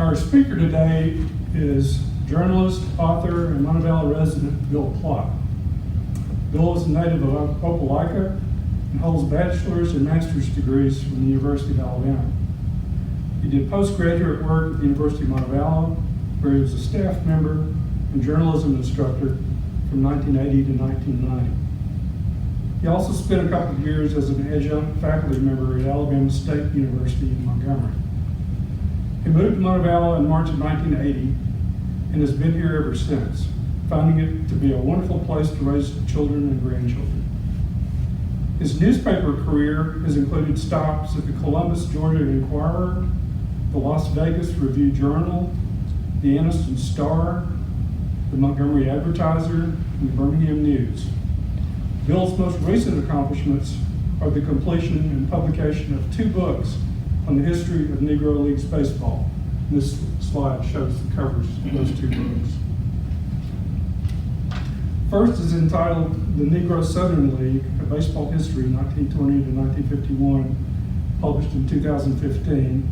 Our speaker today is journalist, author, and Montevallo resident Bill Plott. Bill is a native of Opelika and holds bachelor's and master's degrees from the University of Alabama. He did postgraduate work at the University of Montevallo, where he was a staff member and journalism instructor from 1980 to 1990. He also spent a couple of years as an adjunct faculty member at Alabama State University in Montgomery. He moved to Montevallo in March of 1980 and has been here ever since, finding it to be a wonderful place to raise children and grandchildren. His newspaper career has included stops at the Columbus, Georgia Inquirer, the Las Vegas Review-Journal, the Anniston Star, the Montgomery Advertiser, and the Birmingham News. Bill's most recent accomplishments are the completion and publication of 2 books on the history of Negro Leagues baseball. This slide shows the covers of those 2 books. First is entitled The Negro Southern League, A Baseball History, 1920 to 1951, published in 2015.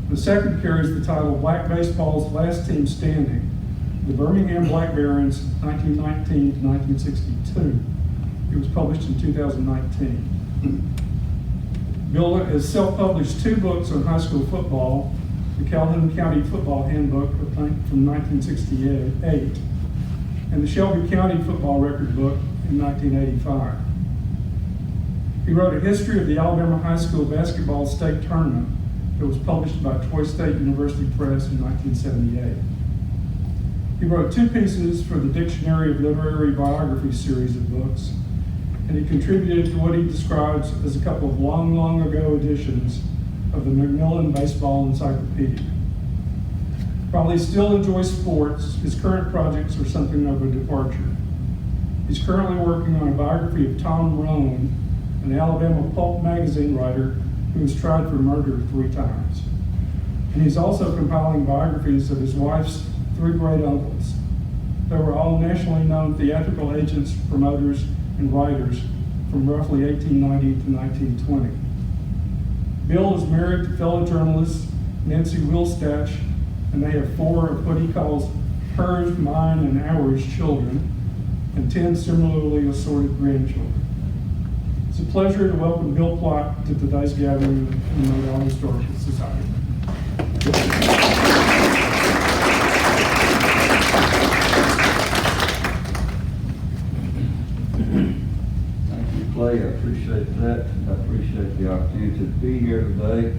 The second carries the title Black Baseball's Last Team Standing, The Birmingham Black Barons, 1919 to 1962. It was published in 2019. Bill has self-published 2 books on high school football, the Calhoun County Football Handbook from 1968, and the Shelby County Football Record Book in 1985. He wrote a history of the Alabama High School Basketball State Tournament that was published by Troy State University Press in 1978. He wrote 2 pieces for the Dictionary of Literary Biography series of books, and he contributed to what he describes as a couple of long, long ago editions of the Macmillan Baseball Encyclopedia. While he still enjoys sports, his current projects are something of a departure. He's currently working on a biography of Tom Rohn, an Alabama pulp magazine writer who was tried for murder 3 times. And he's also compiling biographies of his wife's 3 great uncles. They were all nationally known theatrical agents, promoters, and writers from roughly 1890 to 1920. Bill is married to fellow journalist Nancy Wilstach, and they have 4 of what he calls hers, mine, and ours children, and 10 similarly assorted grandchildren. It's a pleasure to welcome Bill Plott to today's gathering of the Montevallo Historical Society. Clay, I appreciate that. I appreciate the opportunity to be here today,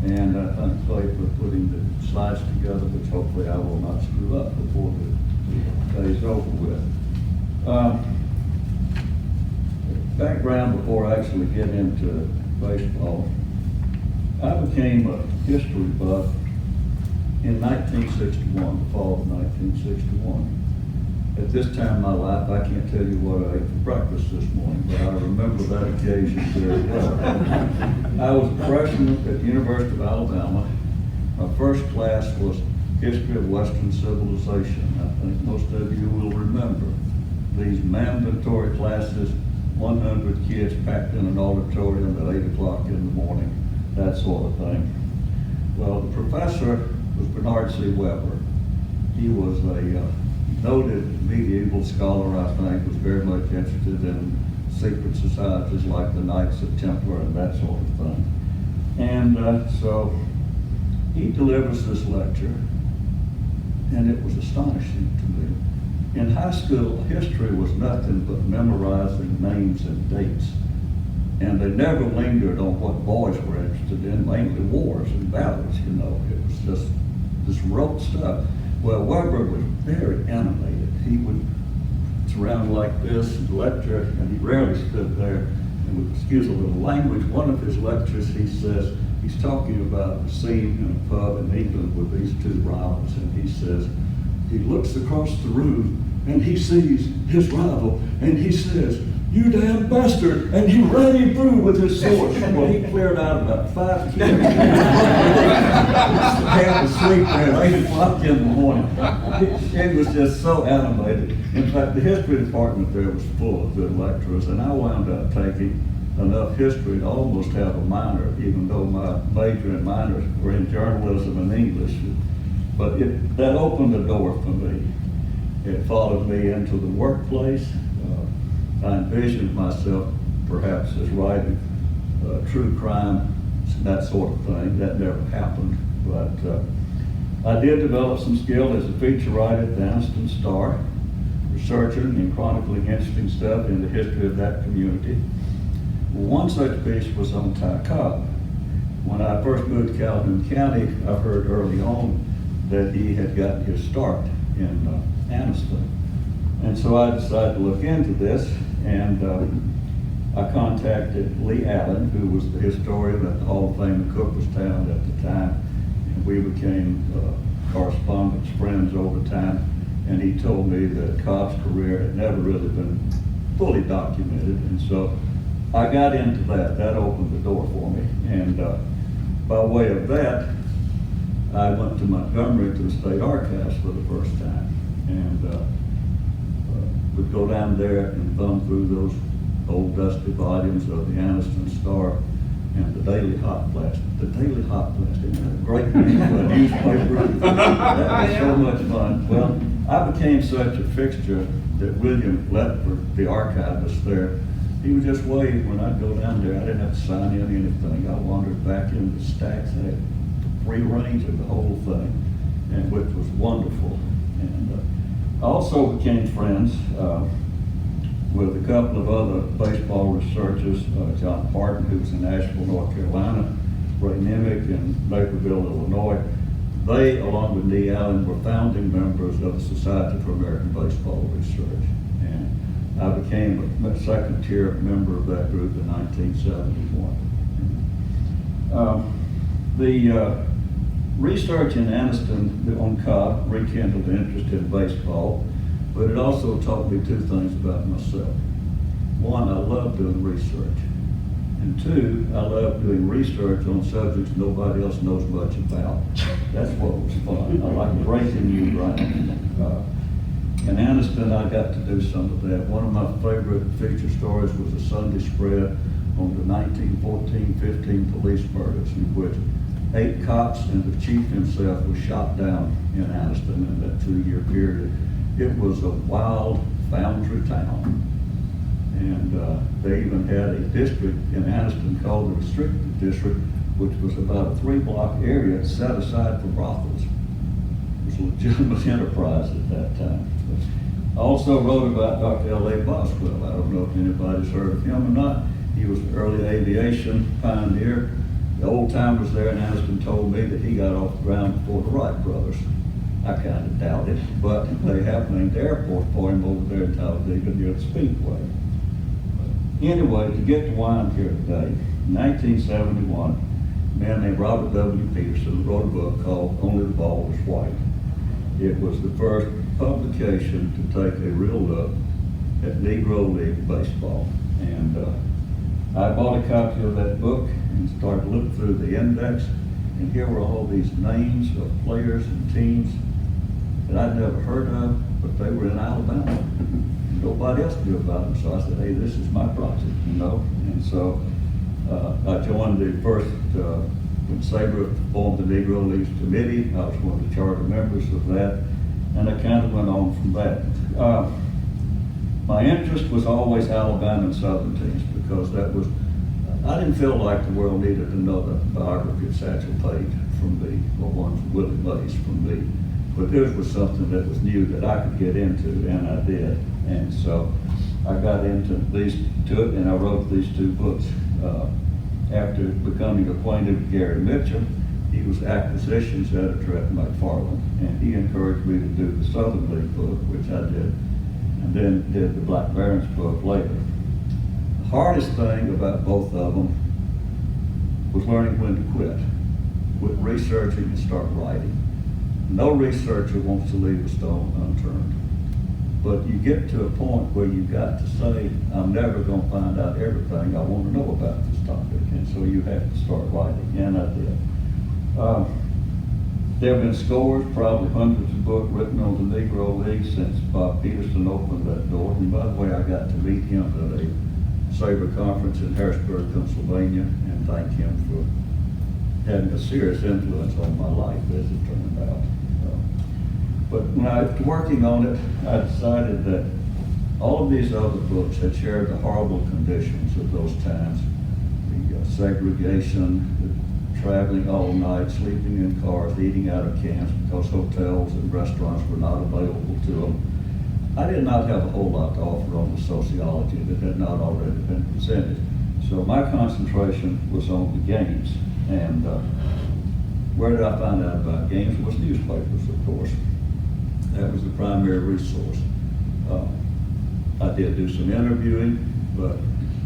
and I thank Clay for putting the slides together, which hopefully I will not screw up before the day's over with. Background before I actually get into baseball. I became a history buff in 1961, the fall of 1961. At this time in my life, I can't tell you what I ate for breakfast this morning, but I remember that occasion very well. I was a freshman at the University of Alabama. My first class was History of Western Civilization. I think most of you will remember these mandatory classes, 100 kids packed in an auditorium at 8 o'clock in the morning, that sort of thing. Well, the professor was Bernard C. Weber. He was a noted medieval scholar, I think, was very much interested in secret societies like the Knights of Templar and that sort of thing. And so he delivers this lecture, and it was astonishing to me. In high school, history was nothing but memorizing names and dates. And they never lingered on what boys were interested in, mainly wars and battles, you know. It was just this rote stuff. Well, Weber was very animated. He would surround like this and lecture, and he rarely stood there. And with, excuse a little language, one of his lectures, he says, he's talking about a scene in a pub in England with these 2 rivals, and he says, he looks across the room, and he sees his rival, and he says, "You damn bastard," and he ran him through with his sword. Well, he cleared out about 5 kids. Half asleep there at 8 o'clock in the morning. It was just so animated. In fact, the history department there was full of good lecturers, and I wound up taking enough history to almost have a minor, even though my major and minor were in journalism and English. But that opened the door for me. It followed me into the workplace. I envisioned myself perhaps as writing true crime, that sort of thing. That never happened. But I did develop some skill as a feature writer at the Anniston Star, researching and chronicling interesting stuff in the history of that community. One such piece was on Ty Cobb. When I first moved to Calhoun County, I heard early on that he had gotten his start in Anniston. And so I decided to look into this, and I contacted Lee Allen, who was the historian at the Hall of Fame in Cooperstown at the time, and we became correspondents, friends over time, and he told me that Cobb's career had never really been fully documented, and so I got into that. That opened the door for me, and by way of that, I went to Montgomery to the State Archives for the first time, and would go down there and thumb through those old dusty volumes of the Anniston Star and the Daily Hot Blast. The Daily Hot Blast, isn't that a great name for a newspaper? That was so much fun. Well, I became such a fixture that William Letford, the archivist there, he would just wave when I'd go down there. I didn't have to sign in anything. I wandered back into the stacks. I had free range of the whole thing, and which was wonderful. And I also became friends with a couple of other baseball researchers, John Parton, who was in Asheville, North Carolina, Ray Nemick in Naperville, Illinois. They, along with Lee Allen, were founding members of the Society for American Baseball Research. And I became a second-tier member of that group in 1971. The research in Anniston on Cobb rekindled interest in baseball, but it also taught me two things about myself. One, I love doing research. And two, I love doing research on subjects nobody else knows much about. That's what was fun. I like breaking new ground. In Anniston, I got to do some of that. One of my favorite feature stories was a Sunday spread on the 1914-15 police murders, in which 8 cops and the chief himself was shot down in Anniston in that 2-year period. It was a wild foundry town. And they even had a district in Anniston called the Restricted District, which was about a 3-block area set aside for brothels. It was a legitimate enterprise at that time. I also wrote about Dr. L.A. Boswell. I don't know if anybody's heard of him or not. He was an early aviation pioneer. The old timers there in Anniston told me that he got off the ground before the Wright brothers. I kind of doubt it, but they have named the airport for him over there in Talladega near the Speedway. Anyway, to get to why I'm here today, in 1971, a man named Robert W. Peterson wrote a book called Only the Ball Was White. It was the first publication to take a real look at Negro League baseball. And I bought a copy of that book and started looking through the index, and here were all these names of players and teams that I'd never heard of, but they were in Alabama. Nobody else knew about them, so I said, hey, this is my project, you know? And so I joined the first, when Sabre formed the Negro Leagues Committee. I was one of the charter members of that, and I kind of went on from that. My interest was always Alabama and Southern teams, because that was, I didn't feel like the world needed another biography of Satchel Paige from me, or one from Willie Mays from me. But this was something that was new that I could get into, and I did. And so I got into it, and I wrote these 2 books. After becoming acquainted with Gary Mitchell, he was acquisitions editor at McFarland, and he encouraged me to do the Southern League book, which I did, and then did the Black Barons book later. The hardest thing about both of them was learning when to quit researching and start writing. No researcher wants to leave a stone unturned. But you get to a point where you've got to say, I'm never going to find out everything I want to know about this topic. And so you have to start writing, and I did. There have been scores, probably hundreds of books written on the Negro League since Bob Peterson opened that door. And by the way, I got to meet him at a Sabre conference in Harrisburg, Pennsylvania, and thank him for having a serious influence on my life, as it turned out. But when I was working on it, I decided that all of these other books had shared the horrible conditions of those times. The segregation, the traveling all night, sleeping in cars, eating out of cans because hotels and restaurants were not available to them. I did not have a whole lot to offer on the sociology that had not already been presented. So my concentration was on the games. And where did I find out about games? Was newspapers, of course. That was the primary resource. I did do some interviewing, but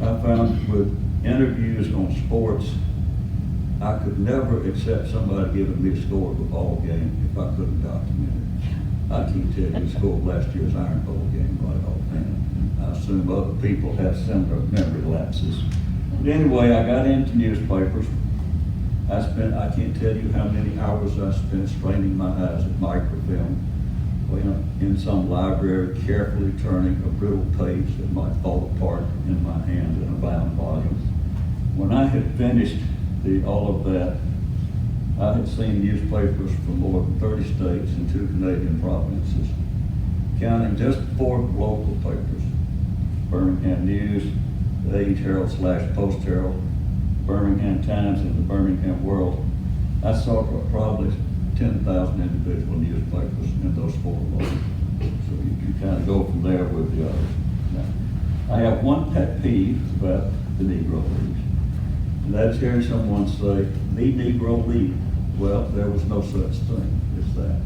I found with interviews on sports, I could never accept somebody giving me a score of a ball game if I couldn't document it. I can't tell you the score of last year's Iron Bowl game right offhand. I assume other people have similar memory lapses. But anyway, I got into newspapers. I can't tell you how many hours I spent straining my eyes at microfilm, in some library, carefully turning a brittle page that might fall apart in my hand in a bound volume. When I had finished all of that, I had seen newspapers from more than 30 states and 2 Canadian provinces, counting just 4 local papers: Birmingham News, the Age Herald / Post Herald, Birmingham Times, and the Birmingham World. I saw probably 10,000 individual newspapers in those 4 alone. So you kind of go from there with the others. Now, I have one pet peeve about the Negro Leagues, and that's hearing someone say, the Negro League. Well, there was no such thing as that.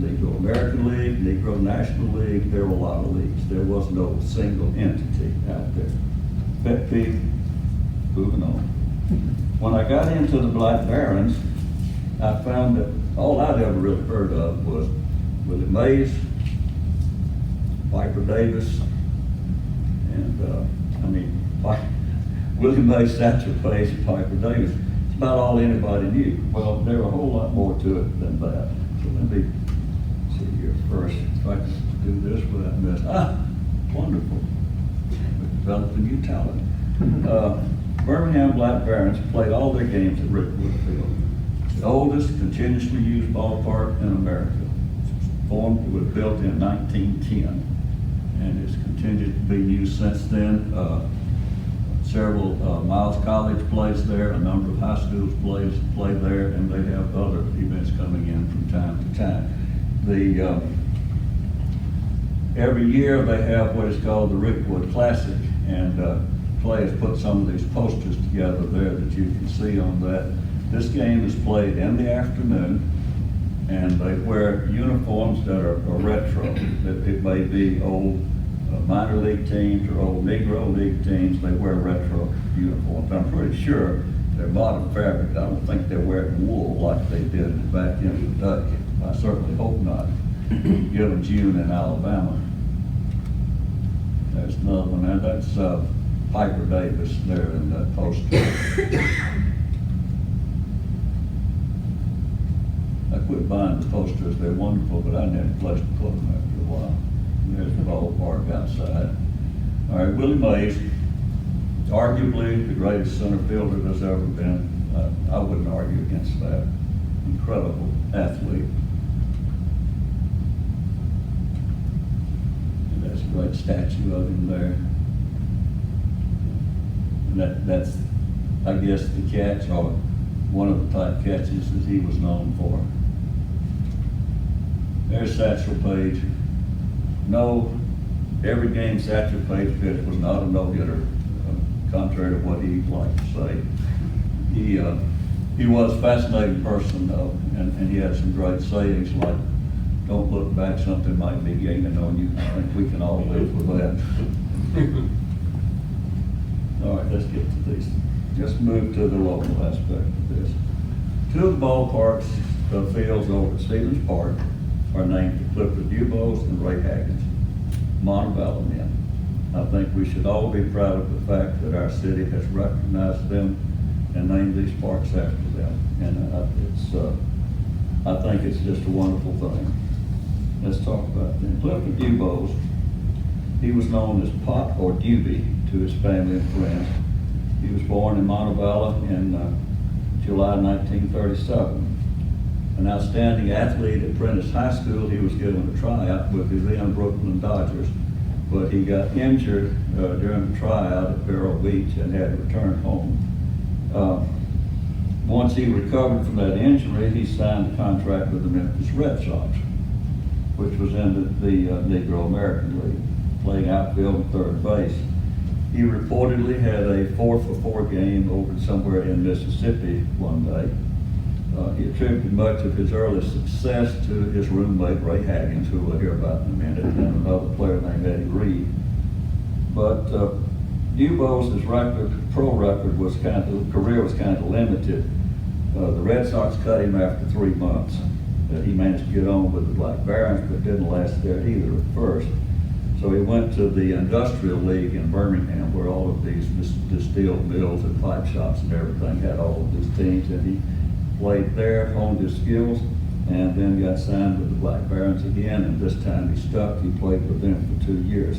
Negro American League, Negro National League, there were a lot of leagues. There was no single entity out there. Pet peeve, moving on. When I got into the Black Barons, I found that all I'd ever really heard of was Willie Mays, Piper Davis, and Willie Mays, Satchel Paige, and Piper Davis. It's about all anybody knew. Well, there were a whole lot more to it than that. So let me see here first, if I can do this without messing. Wonderful. Developed a new talent. Birmingham Black Barons played all their games at Rickwood Field, the oldest continuously used ballpark in America. It was built in 1910, and it's continued to be used since then. Several Miles College plays there, a number of high schools play there, and they have other events coming in from time to time. Every year they have what is called the Rickwood Classic, and Clay has put some of these posters together there that you can see on that. This game is played in the afternoon, and they wear uniforms that are retro. It may be old minor league teams or old Negro League teams. They wear retro uniforms. I'm pretty sure they're modern fabric. I don't think they're wearing wool like they did back in the day. I certainly hope not. Given June in Alabama. There's another one there. That's Piper Davis there in that poster. I quit buying the posters. They're wonderful, but I never place to put them after a while. There's the ballpark outside. All right, Willie Mays, arguably the greatest center fielder there's ever been. I wouldn't argue against that. Incredible athlete. And there's a great statue of him there. And that's, I guess, the catch, or one of the type catches that he was known for. There's Satchel Paige. No, every game Satchel Paige pitched was not a no-hitter, contrary to what he'd like to say. He was a fascinating person, though, and he had some great sayings like, "Don't look back, something might be gaining on you." I think we can all live with that. All right, let's get to these. Just move to the local aspect of this. 2 of the ballparks, the fields over at Stevens Park, are named for Clifford Dubose and Ray Haggins, Montebello men. I think we should all be proud of the fact that our city has recognized them and named these parks after them. And I think it's just a wonderful thing. Let's talk about them. Clifford Dubose, he was known as Pot or Doobie to his family and friends. He was born in Montebello in July 1937. an outstanding athlete at Prentice High School. He was given a tryout with the then Brooklyn Dodgers, but he got injured during the tryout at Vero Beach and had to return home. Once he recovered from that injury, he signed a contract with the Memphis Red Sox, which was in the Negro American League, playing outfield and third base. He reportedly had a 4-for-4 game over somewhere in Mississippi one day. He attributed much of his early success to his roommate Ray Haggins, who we'll hear about in a minute, and another player named Eddie Reed. But Dubose' pro record was career was kind of limited. The Red Sox cut him after 3 months. He managed to get on with the Black Barons, but didn't last there either at first. So he went to the Industrial League in Birmingham, where all of these distilled mills and pipe shops and everything had all of these teams, and he played there, honed his skills, and then got signed with the Black Barons again, and this time he stuck. He played with them for 2 years.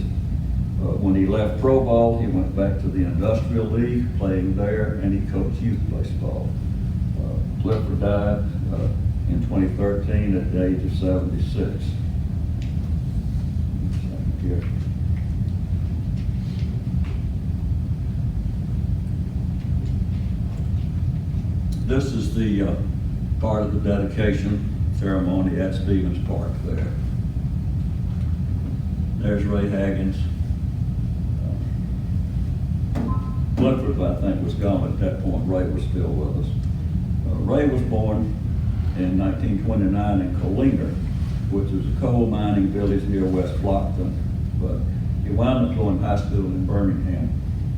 When he left pro ball, he went back to the Industrial League, playing there, and he coached youth baseball. Clifford died in 2013 at the age of 76. Here. This is the part of the dedication ceremony at Stevens Park there. There's Ray Haggins. Clifford, I think, was gone at that point. Ray was still with us. Ray was born in 1929 in Colina, which is a coal mining village near West Flockton, but he wound up going to high school in Birmingham.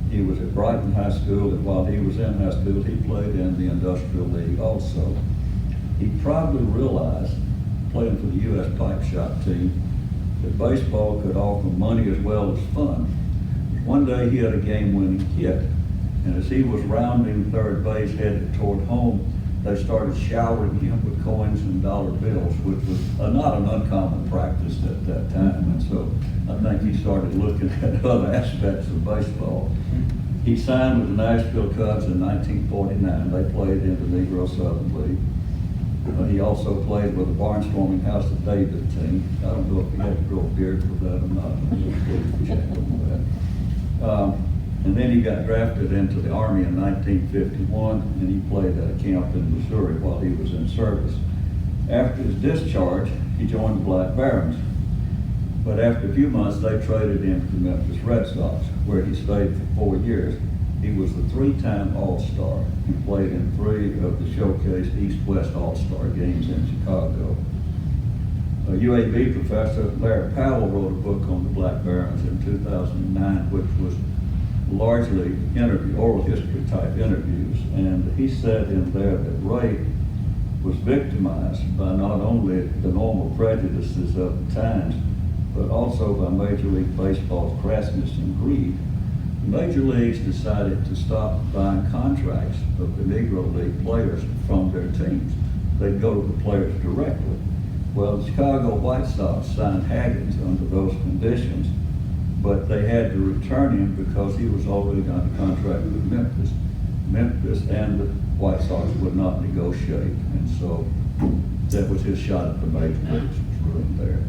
He was at Brighton High School, and while he was in high school, he played in the Industrial League also. He probably realized, playing for the U.S. Pipe Shop team, that baseball could offer money as well as fun. One day he had a game-winning hit, and as he was rounding third base headed toward home, they started showering him with coins and dollar bills, which was not an uncommon practice at that time. And so I think he started looking at other aspects of baseball. He signed with the Nashville Cubs in 1949. They played in the Negro Southern League. He also played with the Barnstorming House of David team. I don't know if he had to grow a beard for that or not. Check on that. And then he got drafted into the Army in 1951, and he played at a camp in Missouri while he was in service. After his discharge, he joined the Black Barons. But after a few months, they traded him to the Memphis Red Sox, where he stayed for 4 years. He was the 3-time All-Star. He played in 3 of the Showcase East-West All-Star games in Chicago. A UAB professor, Larry Powell, wrote a book on the Black Barons in 2009, which was largely oral history type interviews, and he said in there that Ray was victimized by not only the normal prejudices of the times, but also by Major League Baseball's crassness and greed. The Major Leagues decided to stop buying contracts of the Negro League players from their teams. They'd go to the players directly. Well, the Chicago White Sox signed Haggins under those conditions, but they had to return him because he was already under contract with Memphis. Memphis and the White Sox would not negotiate, and so that was his shot at the major leagues was really there.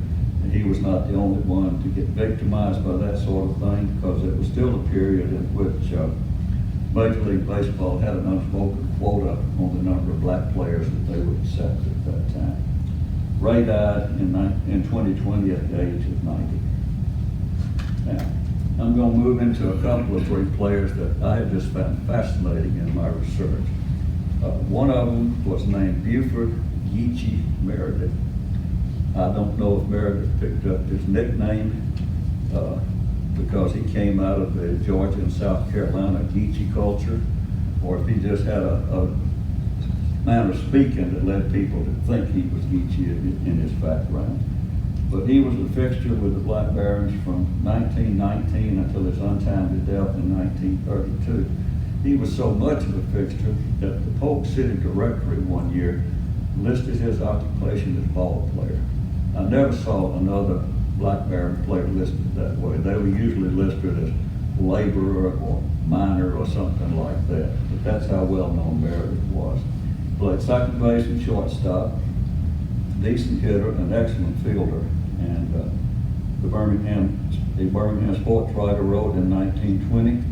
And he was not the only one to get victimized by that sort of thing, because it was still a period in which Major League Baseball had an unspoken quota on the number of black players that they would accept at that time. Ray died in 2020 at the age of 90. Now, I'm going to move into a couple of great players that I have just found fascinating in my research. One of them was named Buford Geechee Meredith. I don't know if Meredith picked up his nickname because he came out of the Georgia and South Carolina Geechee culture, or if he just had a manner of speaking that led people to think he was Geechee in his background. But he was a fixture with the Black Barons from 1919 until his untimely death in 1932. He was so much of a fixture that the Polk City Directory one year listed his occupation as ball player. I never saw another Black Baron player listed that way. They were usually listed as laborer or miner or something like that. But that's how well known Meredith was. Played second base and shortstop. decent hitter, an excellent fielder. And the Birmingham Sports Writer wrote in 1920,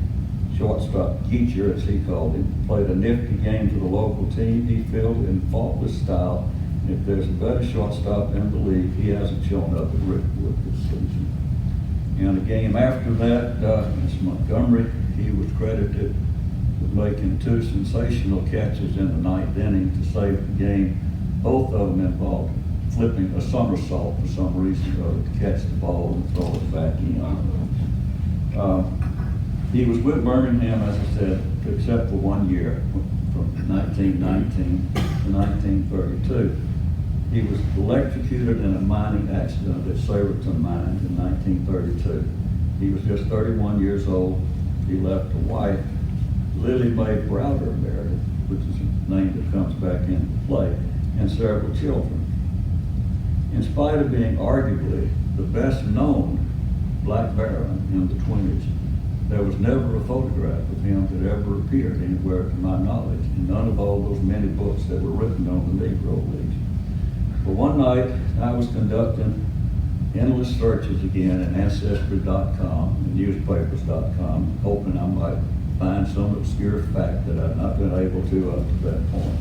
shortstop Geacher, as he called him, played a nifty game for the local team. He fielded in faultless style. If there's a better shortstop in the league, he hasn't shown up at Rickwood this season. In the game after that, Mr. Montgomery, he was credited with making 2 sensational catches in the 9th inning to save the game. Both of them involved flipping a somersault for some reason or other to catch the ball and throw it back in. He was with Birmingham, as I said, except for 1 year, from 1919 to 1932. He was electrocuted in a mining accident at Saverton Mines in 1932. He was just 31 years old. He left a wife, Lily Mae Browder Meredith, which is a name that comes back into play, and several children. In spite of being arguably the best known Black Baron in the 20s, there was never a photograph of him that ever appeared anywhere to my knowledge, in none of all those many books that were written on the Negro Leagues. But one night, I was conducting endless searches again in Ancestry.com and newspapers.com, hoping I might find some obscure fact that I'd not been able to up to that point.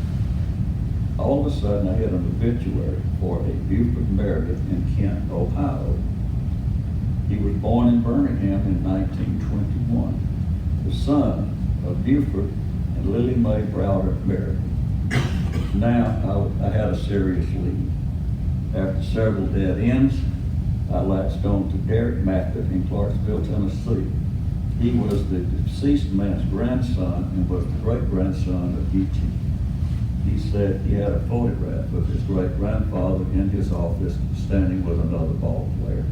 All of a sudden, I hit an obituary for a Buford Meredith in Kent, Ohio. He was born in Birmingham in 1921, the son of Buford and Lily Mae Browder Meredith. Now, I had a serious lead. After several dead ends, I latched on to Derek Mackett in Clarksville, Tennessee. He was the deceased man's grandson and was the great-grandson of Geechee. He said he had a photograph of his great-grandfather in his office standing with another ball player.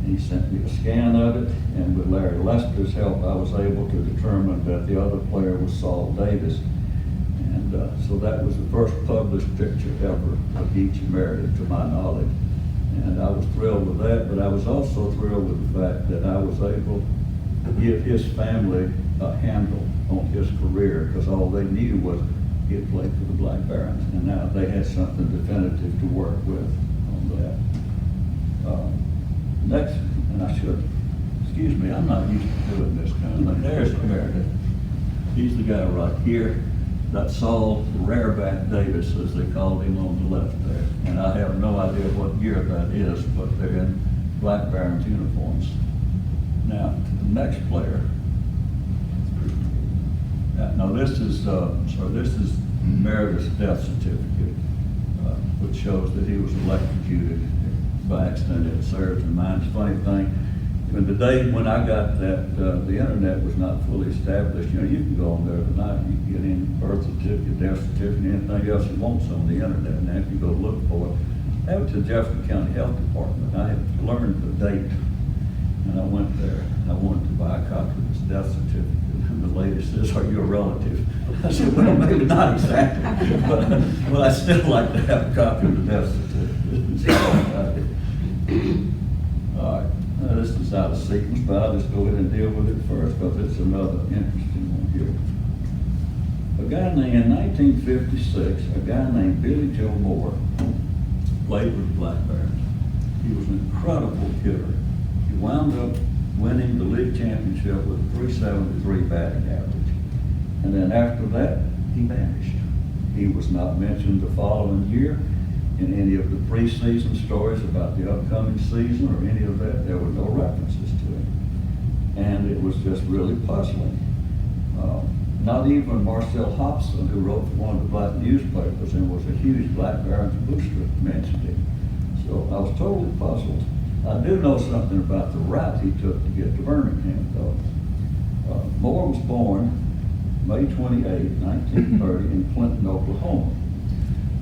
And he sent me a scan of it, and with Larry Lester's help, I was able to determine that the other player was Saul Davis. And so that was the first published picture ever of Geechee Meredith, to my knowledge. And I was thrilled with that, but I was also thrilled with the fact that I was able to give his family a handle on his career, because all they knew was he had played for the Black Barons, and now they had something definitive to work with on that. Next, and I should, excuse me, I'm not used to doing this kind of thing. There's Meredith. He's the guy right here. That's Saul Rareback Davis, as they called him, on the left there. And I have no idea what year that is, but they're in Black Barons uniforms. Now, to the next player. Now this is Meredith's death certificate, which shows that he was electrocuted by accident at Saverton Mines. Funny thing, in the day when I got that, the internet was not fully established. You know, you can go on there tonight, you can get any birth certificate, death certificate, anything else you want on the internet. Now, if you go look for it, I went to the Jefferson County Health Department. I had learned the date, and I went there. I wanted to buy a copy of his death certificate. And the lady says, "Are you a relative?" I said, "Well, maybe not exactly, but well, I'd still like to have a copy of the death certificate." So I did. All right, now, this is out of sequence, but I'll just go ahead and deal with it first, because it's another interesting one here. In 1956, a guy named Billy Joe Moore played with the Black Barons. He was an incredible hitter. He wound up winning the league championship with a .373 batting average. And then after that, he vanished. He was not mentioned the following year in any of the preseason stories about the upcoming season or any of that. There were no references to him. And it was just really puzzling. Not even Marcel Hobson, who wrote for one of the black newspapers and was a huge Black Barons booster, mentioned him. So I was totally puzzled. I do know something about the route he took to get to Birmingham, though. Moore was born May 28, 1930, in Clinton, Oklahoma.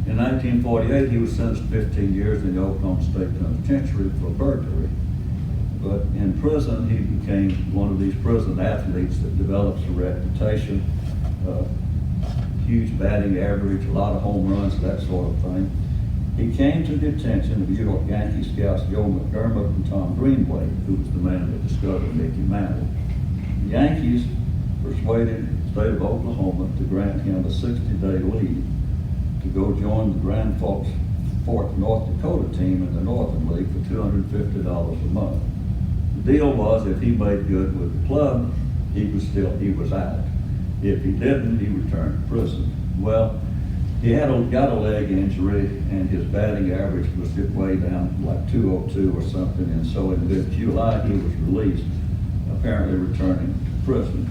In 1948, he was sentenced to 15 years in the Oklahoma State Penitentiary for burglary. But in prison, he became one of these prison athletes that develops a reputation, huge batting average, a lot of home runs, that sort of thing. He came to the attention of New York Yankee scouts Joe McDermott and Tom Greenway, who was the man that discovered Mickey Mantle. The Yankees persuaded the state of Oklahoma to grant him a 60-day leave to go join the Grand Forks support the North Dakota team in the Northern League for $250 a month. The deal was if he made good with the club, he was out. If he didn't, he returned to prison. Well, he got a leg injury, and his batting average was way down like 202 or something, and so in mid-July he was released, apparently returning to prison.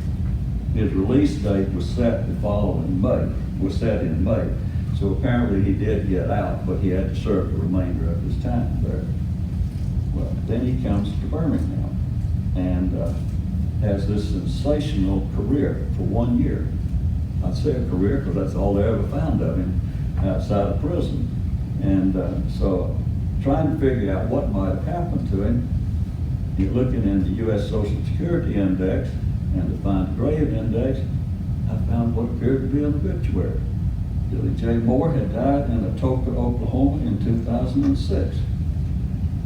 His release date was set in May, so apparently he did get out, but he had to serve the remainder of his time there. Well, then he comes to Birmingham and has this sensational career for 1 year. I'd say a career because that's all they ever found of him outside of prison. And so trying to figure out what might have happened to him, you're looking in the U.S. Social Security Index and the Find Grave Index, I found what appeared to be an obituary. Billy J. Moore had died in Atoka, Oklahoma in 2006.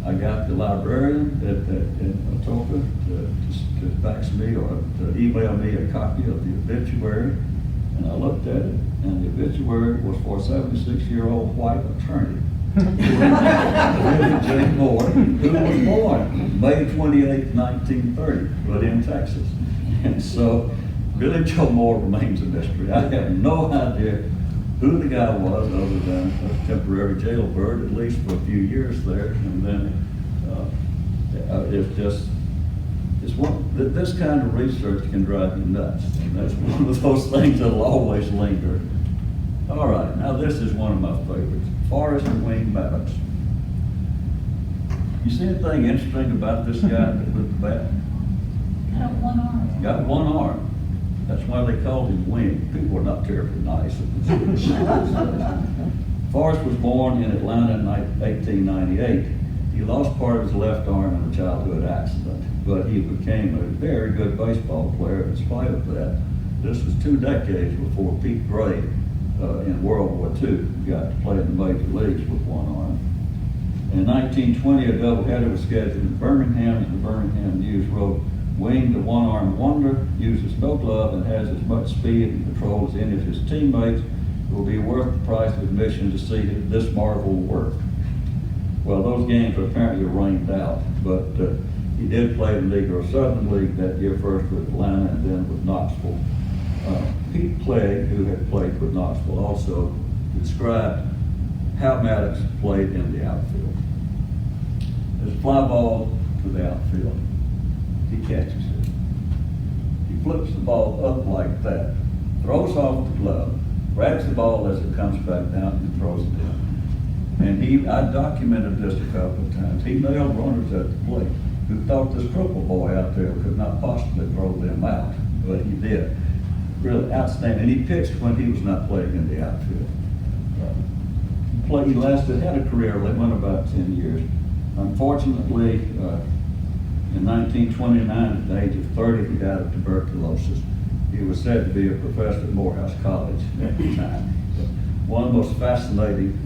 I got the librarian in Atoka to fax me or to email me a copy of the obituary, and I looked at it, and the obituary was for a 76-year-old white attorney, Billy J. Moore, who was born May 28, 1930, but in Texas. And so Billy Joe Moore remains a mystery. I have no idea who the guy was other than a temporary jailbird, at least for a few years there. And then this kind of research can drive you nuts. And that's one of those things that'll always linger. All right, now this is one of my favorites, Forrest and Wing Maddox. You see anything interesting about this guy with the bat? Got one arm. Got one arm. That's why they called him Wing. People were not terribly nice. Forrest was born in Atlanta in 1898. He lost part of his left arm in a childhood accident, but he became a very good baseball player in spite of that. This was 2 decades before Pete Gray in World War II got to play in the major leagues with one arm. In 1920, a doubleheader was scheduled in Birmingham, and the Birmingham News wrote, Wing, the one-armed wonder, uses no glove and has as much speed and control as any of his teammates. It will be worth the price of admission to see this marvel work. Well, those games were apparently rained out, but he did play in the Negro Southern League that year, first with Atlanta and then with Knoxville. Pete Clegg, who had played with Knoxville, also described how Maddox played in the outfield. There's a fly ball to the outfield. He catches it. He flips the ball up like that, throws off the glove, grabs the ball as it comes back down and throws it in. And I documented this a couple of times. He nailed runners at the plate who thought this cripple boy out there could not possibly throw them out, but he did. Really outstanding. And he pitched when he was not playing in the outfield. He had a career that went about 10 years. Unfortunately, in 1929, at the age of 30, he died of tuberculosis. He was said to be a professor at Morehouse College at the time. One of the most fascinating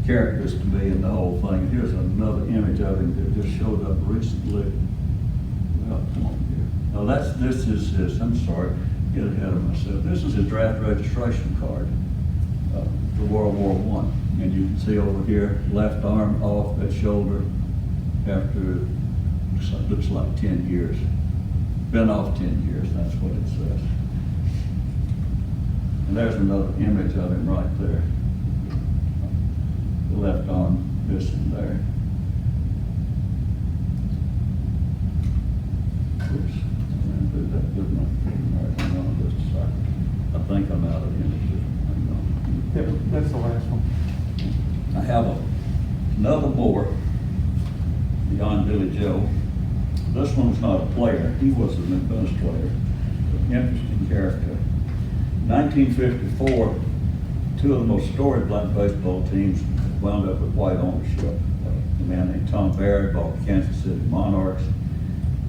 characters to me in the whole thing. Here's another image of him that just showed up recently. Well, come on here. No, this is his, I'm sorry, get ahead of myself. This is his draft registration card for World War I. And you can see over here, left arm off that shoulder after, looks like 10 years. Been off 10 years, that's what it says. And there's another image of him right there. The left arm missing there. Oops, I didn't do that good enough. Hang on just a second. I think I'm out of images. Hang on. Yeah, that's the last one. I have another Moore beyond Billy Joe. This one was not a player, he was an administrator. Interesting character. 1954, 2 of the most storied black baseball teams wound up with white ownership. A man named Tom Barry bought the Kansas City Monarchs,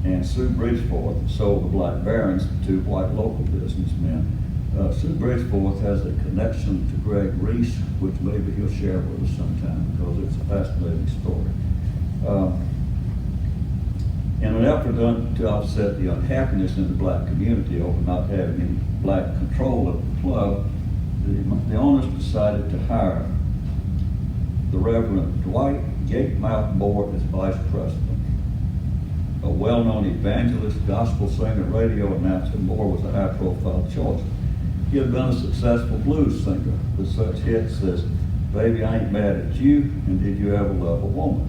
and Sue Bridgeforth sold the Black Barons to white local businessmen. Sue Bridgeforth has a connection to Greg Reese, which maybe he'll share with us sometime because it's a fascinating story. In an effort to offset the unhappiness in the black community over not having any black control of the club, the owners decided to hire the Reverend Dwight Gatemouth Moore as vice president. A well-known evangelist, gospel singer, radio announcer, Moore was a high-profile choice. He had been a successful blues singer with such hits as Baby, I Ain't Mad at You and Did You Ever Love a Woman?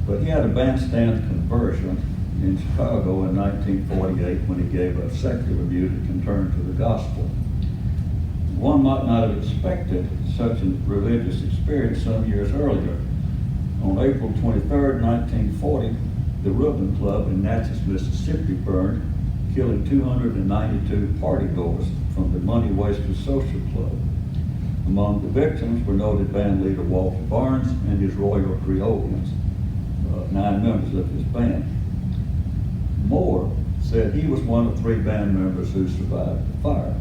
But he had a bandstand conversion in Chicago in 1948 when he gave up secular music and turned to the gospel. One might not have expected such a religious experience some years earlier. On April 23, 1940, the Reuben Club in Natchez, Mississippi burned, killing 292 partygoers from the Money Wasters Social Club. Among the victims were noted band leader Walter Barnes and his Royal Creolians, 9 members of his band. Moore said he was one of 3 band members who survived the fire.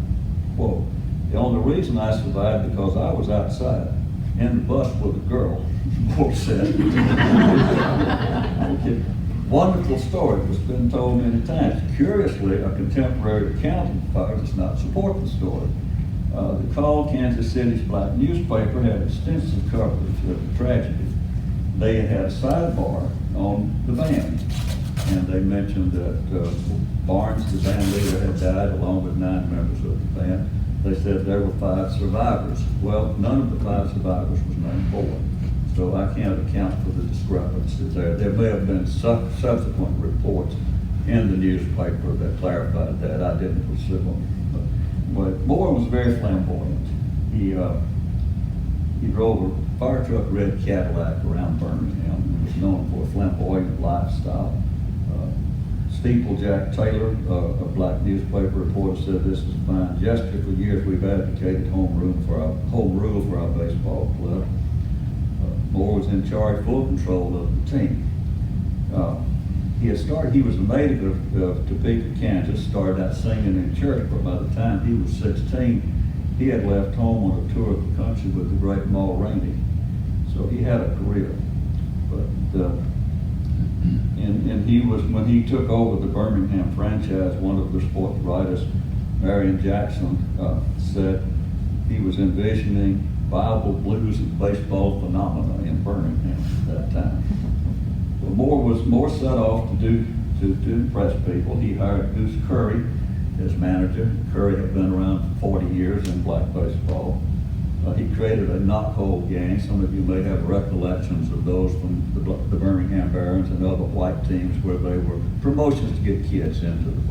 Quote, "The only reason I survived because I was outside in the bus with a girl," Moore said. Wonderful story that's been told many times. Curiously, a contemporary account of the fire does not support the story. The Call, Kansas City's black newspaper, had extensive coverage of the tragedy. They had a sidebar on the band, and they mentioned that Barnes, the band leader, had died along with 9 members of the band. They said there were 5 survivors. Well, none of the 5 survivors was named Moore. So I can't account for the discrepancies there. There may have been subsequent reports in the newspaper that clarified that. I didn't pursue them. But Moore was very flamboyant. He drove a fire truck red Cadillac around Birmingham and was known for a flamboyant lifestyle. Steeplejack Taylor, a black newspaper reporter, said this is a fine gesture. For years we've advocated home rule for our baseball club. Moore was in charge, full control of the team. He was a native of Topeka, Kansas, started out singing in church, but by the time he was 16, he had left home on a tour of the country with the great Ma Rainey. So he had a career. But when he took over the Birmingham franchise, one of the sports writers, Marion Jackson, said he was envisioning Bible, blues, and baseball phenomena in Birmingham at that time. But Moore was more set off to impress people. He hired Goose Curry as manager. Curry had been around for 40 years in black baseball. He created a knock-hole gang. Some of you may have recollections of those from the Birmingham Barons and other white teams where they were promotions to get kids into the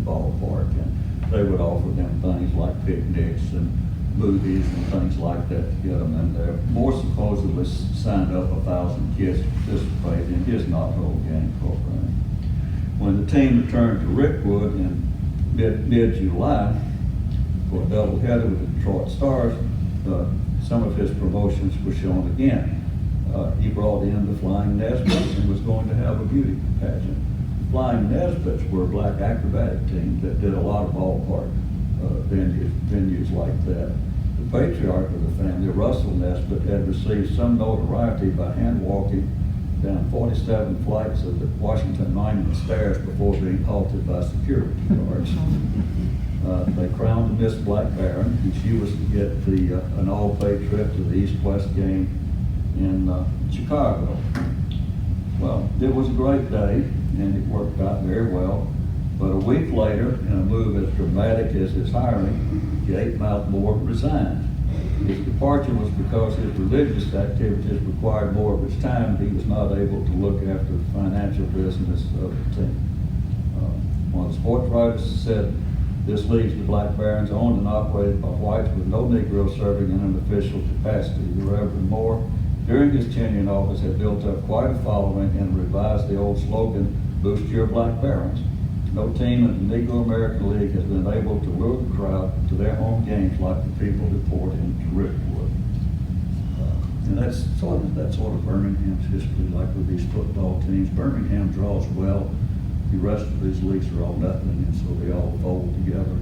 ballpark, and they would offer them things like picnics and movies and things like that to get them in there. Moore supposedly signed up 1,000 kids to participate in his knock-hole gang program. When the team returned to Rickwood in mid-July for a doubleheader with the Detroit Stars, some of his promotions were shown again. He brought in the Flying Nesbits and was going to have a beauty pageant. Flying Nesbits were a black acrobatic team that did a lot of ballpark venues like that. The patriarch of the family, Russell Nesbitt, had received some notoriety by hand walking down 47 flights of the Washington Monument stairs before being halted by security guards. They crowned Miss Black Baron, and she was to get an all-paid trip to the East-West game in Chicago. Well, it was a great day, and it worked out very well. But a week later, in a move as dramatic as his hiring, Gatemouth Moore resigned. His departure was because his religious activities required more of his time. He was not able to look after the financial business of the team. One of the sports writers said, "This leaves the Black Barons owned and operated by whites with no Negro serving in an official capacity." The Reverend Moore, during his tenure in office, had built up quite a following and revised the old slogan, "Boost your Black Barons." No team in the Negro American League has been able to lure the crowd to their home games like the people who poured into Rickwood. And that's sort of Birmingham's history, like with these football teams. Birmingham draws well. The rest of these leagues are all nothing, and so they all fold together.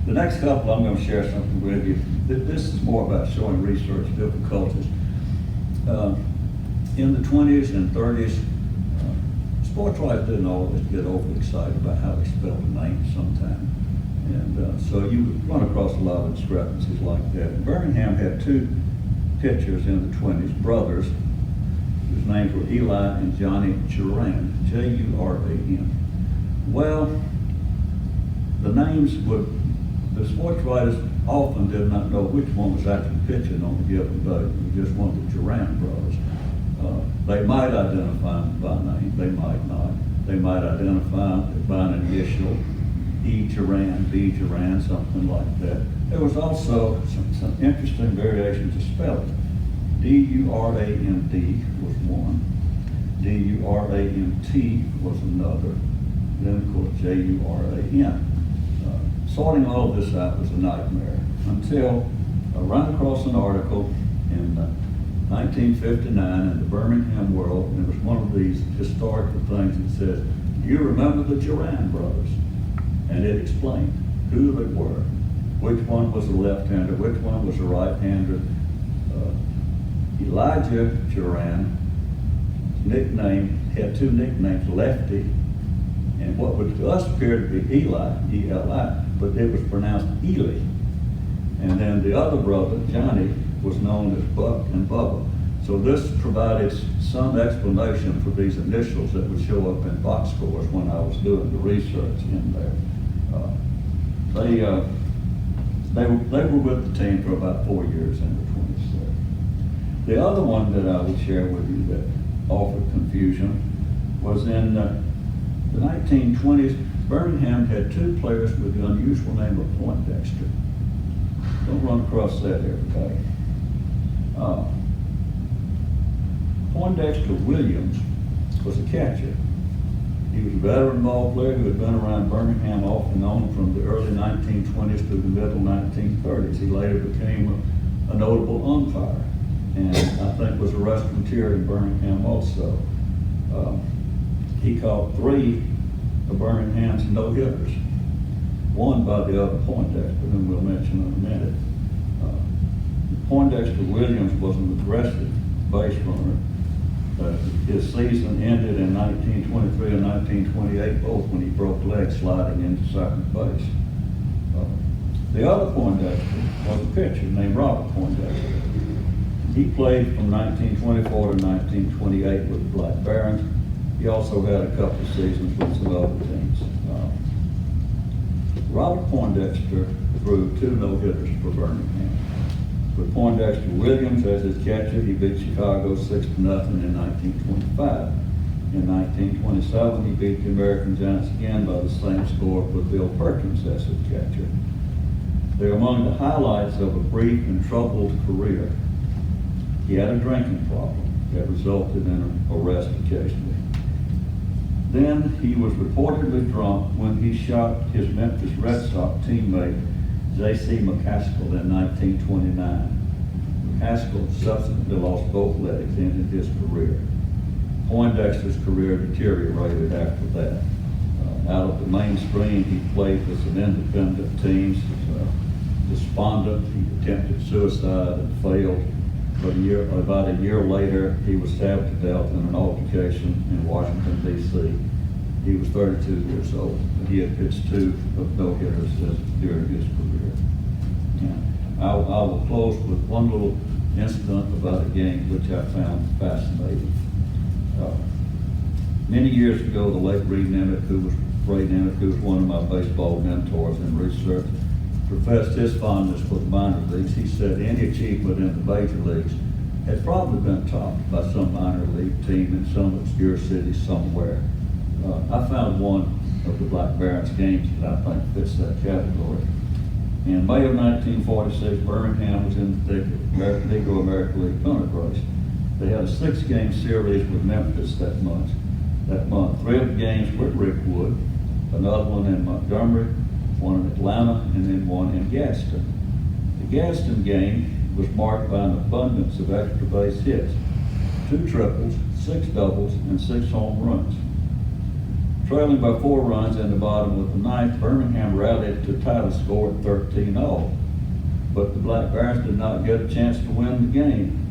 The next couple, I'm going to share something with you. This is more about showing research difficulties. In the 20s and 30s, sports writers didn't always get overly excited about how they spelled a name sometimes. And So you would run across a lot of discrepancies like that. Birmingham had two pitchers in the 20s, brothers, whose names were Eli and Johnny Juran, Juran. Well, the names would, the sports writers often did not know which one was actually pitching on a given day. It was just one of the Juran brothers. They might identify them by name, they might not. They might identify by an initial, E. Juran, B. Juran, something like that. There was also some interesting variations of spelling. D-U-R-A-N-D was one. D-U-R-A-N-T was another. Then, of course, J-U-R-A-N. Sorting all of this out was a nightmare until I ran across an article in 1959 in the Birmingham World, and it was one of these historical things that says, "Do you remember the Juran brothers?" And it explained who they were, which one was a left-hander, which one was a right-hander. Elijah Juran nickname had two nicknames, Lefty, and what would to us appear to be Eli, E-L-I, but it was pronounced Ely. And then the other brother, Johnny, was known as Buck and Bubba. So this provided some explanation for these initials that would show up in box scores when I was doing the research in there. They were with the team for about 4 years in the 20s there. The other one that I would share with you that offered confusion was in the 1920s, Birmingham had two players with the unusual name of Poindexter. Don't run across that, everybody. Poindexter Williams was a catcher. He was a veteran ball player who had been around Birmingham off and on from the early 1920s to the middle 1930s. He later became a notable umpire, and I think was a restaurateur in Birmingham also. He caught 3 of Birmingham's no-hitters, one by the other Poindexter, whom we'll mention in a minute. Poindexter Williams was an aggressive base runner. His season ended in 1923 and 1928, both when he broke legs sliding into second base. The other Poindexter was a pitcher named Robert Poindexter. He played from 1924 to 1928 with the Black Barons. He also had a couple of seasons with some other teams. Robert Poindexter threw 2 no-hitters for Birmingham. With Poindexter Williams as his catcher, he beat Chicago 6-0 in 1925. In 1927, he beat the American Giants again by the same score with Bill Perkins as his catcher. They're among the highlights of a brief and troubled career. He had a drinking problem that resulted in an arrest occasionally. Then he was reportedly drunk when he shot his Memphis Red Sox teammate J.C. McCaskill in 1929. McCaskill subsequently lost both legs, ended his career. Poindexter's career deteriorated after that. Out of the mainstream, he played with some independent teams. Despondent, he attempted suicide and failed. But about a year later, he was stabbed to death in an altercation in Washington, D.C. He was 32 years old, but he had pitched 2 of no-hitters during his career. I will close with one little incident about a game which I found fascinating. Many years ago, the late Ray Nemec, who was one of my baseball mentors in research, professed his fondness for the minor leagues. He said any achievement in the major leagues had probably been topped by some minor league team in some obscure city somewhere. I found one of the Black Barons games that I think fits that category. In May of 1946, Birmingham was in the Negro American League pennant race. They had a 6-game series with Memphis that month. 3 of the games were at Rickwood, another one in Montgomery, one in Atlanta, and then one in Gadsden. The Gadsden game was marked by an abundance of extra base hits, 2 triples, 6 doubles, and 6 home runs. Trailing by 4 runs in the bottom of the 9th, Birmingham rallied to tie the score at 13-all. But the Black Barons did not get a chance to win the game.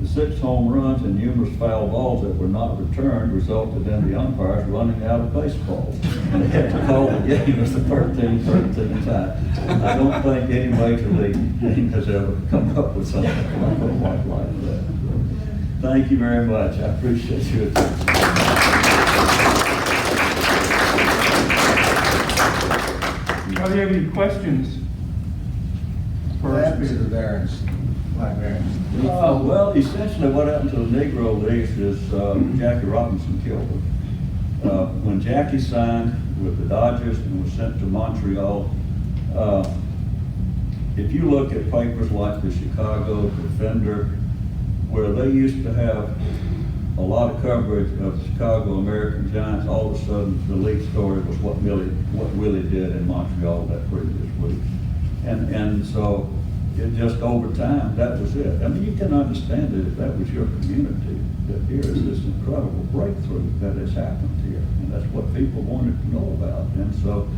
The 6 home runs and numerous foul balls that were not returned resulted in the umpires running out of baseballs. And they had to call the game as the 13-13 tie. I don't think any major league team has ever come up with something like that. Thank you very much. I appreciate your attention. Do you have any questions? What happened to the Barons, Black Barons? Well, essentially what happened to the Negro Leagues is Jackie Robinson killed them. When Jackie signed with the Dodgers and was sent to Montreal, if you look at papers like the Chicago Defender, where they used to have a lot of coverage of the Chicago American Giants, all of a sudden the lead story was what Willie did in Montreal that previous week. And so it just over time, that was it. I mean, you can understand it if that was your community, that here is this incredible breakthrough that has happened here. And that's what people wanted to know about. And so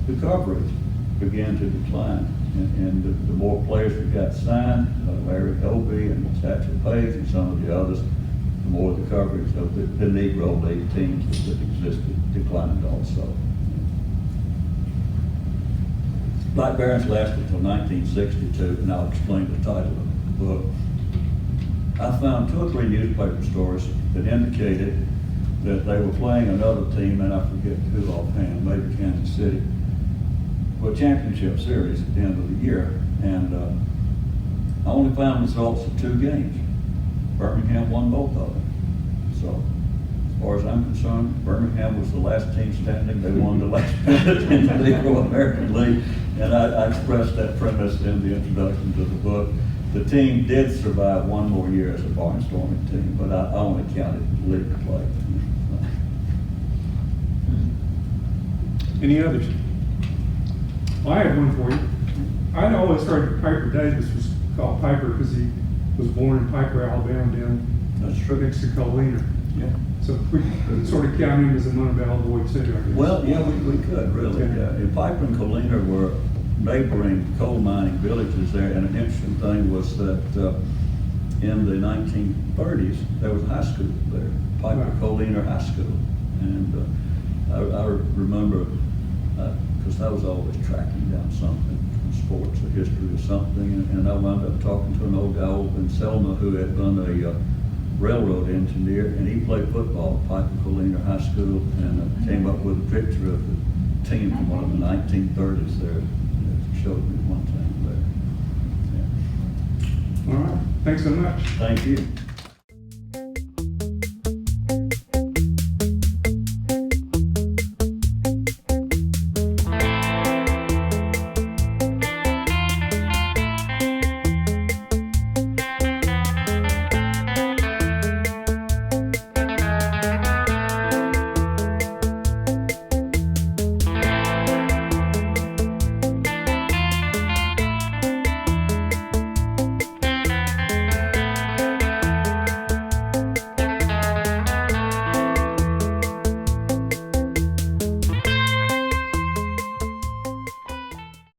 the coverage began to decline. And the more players that got signed, Larry Hobie and Satchel Paige and some of the others, the more the coverage of the Negro League teams that existed declined also. Black Barons lasted until 1962, and I'll explain the title of the book. I found 2 or 3 newspaper stories that indicated that they were playing another team, and I forget who offhand, maybe Kansas City, for a championship series at the end of the year. And I only found results of 2 games. Birmingham won both of them. So, as far as I'm concerned, Birmingham was the last team standing. They won the last pennant in the Negro American League. And I expressed that premise in the introduction to the book. The team did survive 1 more year as a barnstorming team, but I only counted league play. Any others? Well, I have one for you. I'd always heard that Piper Davis was called Piper because he was born in Piper, Alabama, down That's true. next to Colina. Yeah. So we could sort of count him as a Montevallo boy too, I guess. Well, yeah, we could really. Okay. Yeah. And Piper and Colina were neighboring coal mining villages there, and an interesting thing was that in the 1930s there was a high school there, Piper Right. Colina High School, and I remember because I was always tracking down something, sports or history or something, and I wound up talking to an old guy over in Selma who had been a railroad engineer, and he played football at Piper Colina High School, and came up with a picture of the team from one of the 1930s there. It showed me one time there. Yeah. All right, thanks so much. Thank you.